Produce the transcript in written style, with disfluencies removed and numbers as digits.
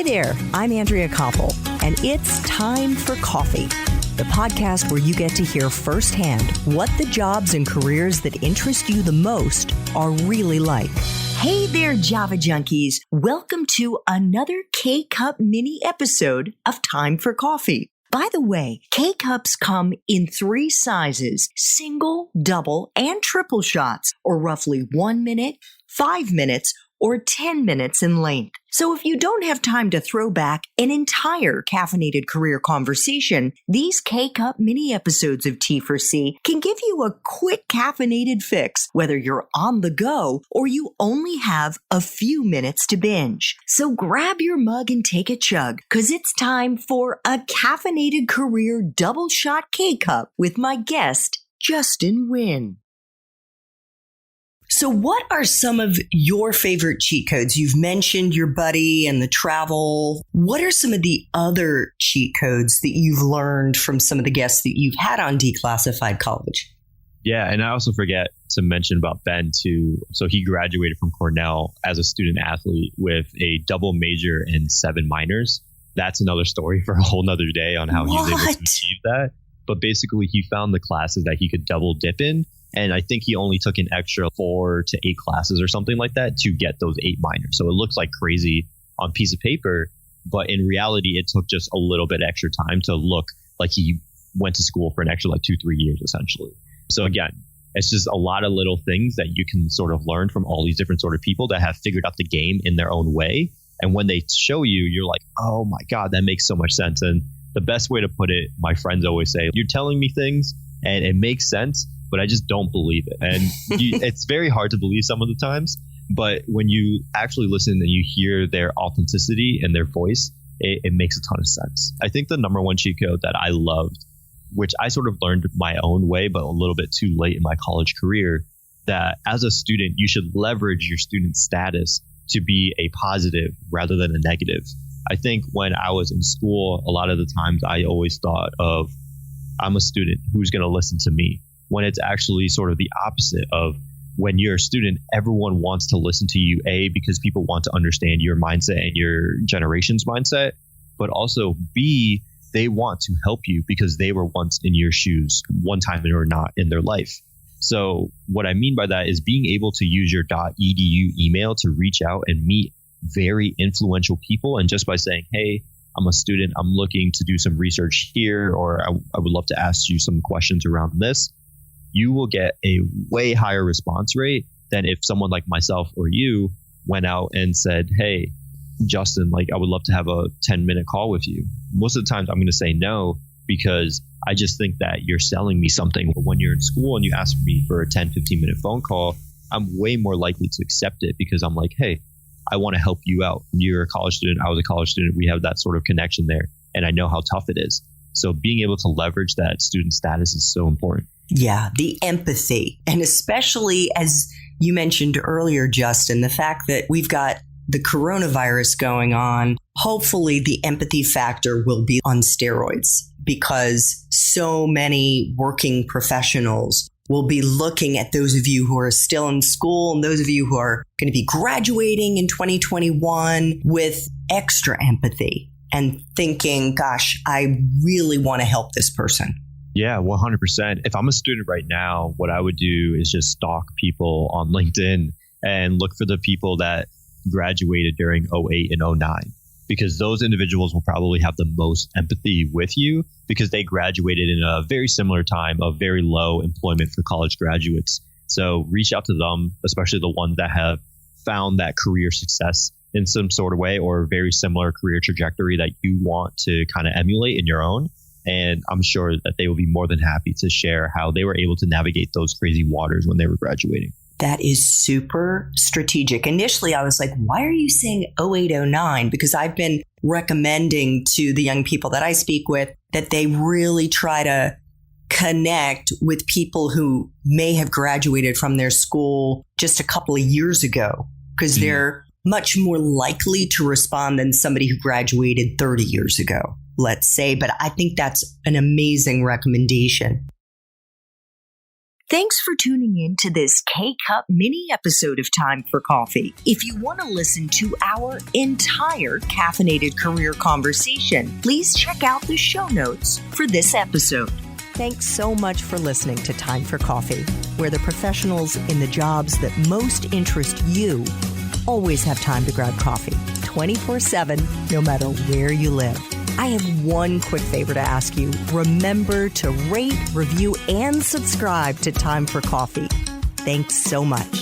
Hi there, I'm Andrea Koppel, and it's time for coffee, the podcast where you get to hear firsthand what the jobs and careers that interest you the most are really like. Hey there, Java junkies. Welcome to another K-Cup mini episode of Time for Coffee. By the way, K-Cups come in 3 sizes, single, double, and triple shots, or roughly 1 minute, 5 minutes, or 10 minutes in length. So if you don't have time to throw back an entire caffeinated career conversation, these K-Cup mini episodes of T4C can give you a quick caffeinated fix, whether you're on the go or you only have a few minutes to binge. So grab your mug and take a chug, because it's time for a caffeinated career double shot K-Cup with my guest, Justin Nguyen. So what are some of your favorite cheat codes? You've mentioned your buddy and the travel. What are some of the other cheat codes that you've learned from some of the guests that you've had on Declassified College? Yeah, and I also forget to mention about Ben too. So he graduated from Cornell as a student athlete with a double major and 7 minors. That's another story for a whole nother day on how he was able to achieve that. But basically, he found the classes that he could double dip in. And I think he only took an extra 4 to 8 classes or something like that to get those 8 minors. So it looks like crazy on a piece of paper, but in reality, it took just a little bit extra time to look like he went to school for an extra 2-3 years, essentially. So again, it's just a lot of little things that you can sort of learn from all these different sort of people that have figured out the game in their own way. And when they show you, you're like, oh my God, that makes so much sense. And the best way to put it, my friends always say, you're telling me things and it makes sense, but I just don't believe it. And it's very hard to believe some of the times. But when you actually listen and you hear their authenticity and their voice, it makes a ton of sense. I think the number one cheat code that I loved, which I sort of learned my own way, but a little bit too late in my college career, that as a student, you should leverage your student status to be a positive rather than a negative. I think when I was in school, a lot of the times I always thought of, I'm a student, who's going to listen to me? When it's actually sort of the opposite of, when you're a student, everyone wants to listen to you, A, because people want to understand your mindset and your generation's mindset, but also B, they want to help you because they were once in your shoes one time or not in their life. So what I mean by that is being able to use your .edu email to reach out and meet very influential people. And just by saying, hey, I'm a student, I'm looking to do some research here, or I would love to ask you some questions around this, you will get a way higher response rate than if someone like myself or you went out and said, hey, Justin, I would love to have a 10-minute call with you. Most of the times I'm going to say no, because I just think that you're selling me something. When you're in school and you ask me for a 10, 15-minute phone call, I'm way more likely to accept it because I'm like, hey, I want to help you out. You're a college student. I was a college student. We have that sort of connection there. And I know how tough it is. So being able to leverage that student status is so important. Yeah, the empathy. And especially, as you mentioned earlier, Justin, the fact that we've got the coronavirus going on, hopefully the empathy factor will be on steroids, because so many working professionals will be looking at those of you who are still in school and those of you who are going to be graduating in 2021 with extra empathy and thinking, gosh, I really want to help this person. Yeah, 100%. If I'm a student right now, what I would do is just stalk people on LinkedIn and look for the people that graduated during 08 and 09, because those individuals will probably have the most empathy with you because they graduated in a very similar time of very low employment for college graduates. So reach out to them, especially the ones that have found that career success in some sort of way or a very similar career trajectory that you want to kind of emulate in your own. And I'm sure that they will be more than happy to share how they were able to navigate those crazy waters when they were graduating. That is super strategic. Initially, I was like, why are you saying 0809? Because I've been recommending to the young people that I speak with that they really try to connect with people who may have graduated from their school just a couple of years ago, because they're much more likely to respond than somebody who graduated 30 years ago, let's say. But I think that's an amazing recommendation. Thanks for tuning in to this K-Cup mini episode of Time for Coffee. If you want to listen to our entire caffeinated career conversation, please check out the show notes for this episode. Thanks so much for listening to Time for Coffee, where the professionals in the jobs that most interest you always have time to grab coffee 24/7, no matter where you live. I have one quick favor to ask you. Remember to rate, review, and subscribe to Time for Coffee. Thanks so much.